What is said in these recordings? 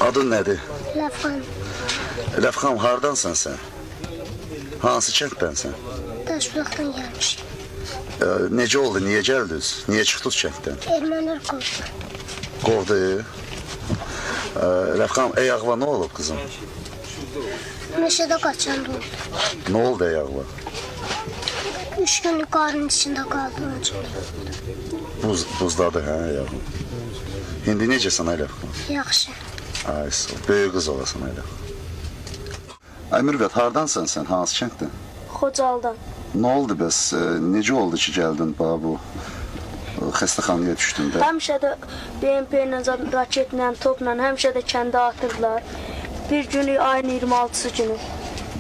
Adın nədir? Ləfqan. Ləfqan, hardansan sən? Hansı kənddənsən? Daşbulaqdan gəlmişik. Necə oldu, niyə gəldiniz? Niyə çıxdınız kənddən? Ermənilər qovdu. Qovdu. Ləfqan, ayağına nə olub qızım? Meşədə qaçanda oldu. Nə oldu ayağına? 3 günlük qarın içində qaldı onun üçün. Buzdadı, hə, ayağın. İndi necəsən, Ləfqan? Yaxşı. Ay, sağ ol. Böyük qız olasan, Ləfqan. Ay, Mürvət, hardansan sən? Hansı kənddən? Xocaldan. Nə oldu bəs? Necə oldu ki, gəldin bu xəstəxanaya düşdün də? Həmişə də BMP ilə, raketlə, topla, həmişə də kəndə atırlar. Bir günü ayın 26-sı günü.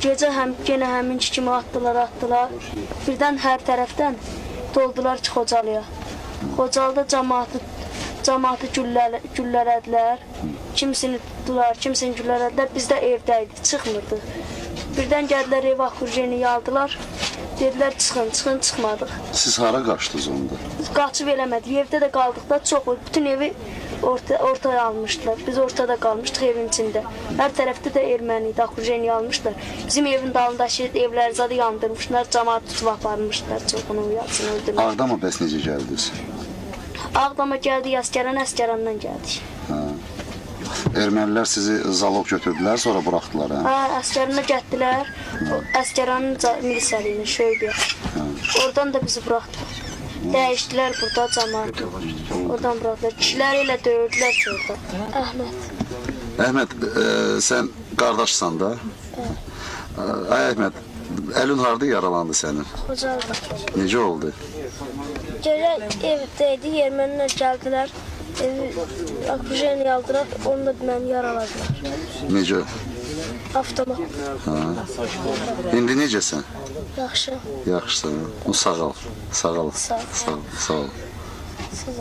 Gecə yenə həmin kimi atdılar. Birdən hər tərəfdən doldular ki, Xocalıya. Xocalıda cəmaatı güllələdilər. Kimisini tutdular, kimisini güllələdilər. Biz də evdəydik, çıxmırdı. Birdən gəldilər, ev oxurjeni aldılar. Dedilər, çıxın, çıxmadıq. Siz hara qaçdınız onda? Qaçıb eləmədik. Evdə də qaldıqda çox oldu. Bütün evi ortaya almışdılar. Biz ortada qalmışdıq evin içində. Hər tərəfdə də erməni idi, oxurjeni almışlar. Bizim evin dalındakı evləri zadı yandırmışlar, cəmaat tutub aparmışlar. Çoxunu uyasını öldürmüşlər. Ağdama bəs necə gəldiniz? Ağdama gəldik, Əsgərandan gəldik. Ermənilər sizi zalog götürdülər, sonra buraxdılar, hə? Hə, Əsgərana getdilər, Əsgəranın milisəliyini, şöybə. Oradan da bizi buraxdılar. Dəyişdilər burada cəmaatı. Oradan buraxdılar. Kişiləri ilə döyürdülər ki, orada. Əhməd. Əhməd, sən qardaşsan da? Ay, Əhməd, əlin harada yaralandı sənin? Xocalda. Necə oldu? Görə evdəydi, ermənilər gəldilər. Evi oxurjeni aldılar, onu da məni yaraladılar. Necə? Avtomat. İndi necəsən? Yaxşı. Yaxşısan. Sağ ol. Sağ ol. Sağ ol. Sağ ol. Siz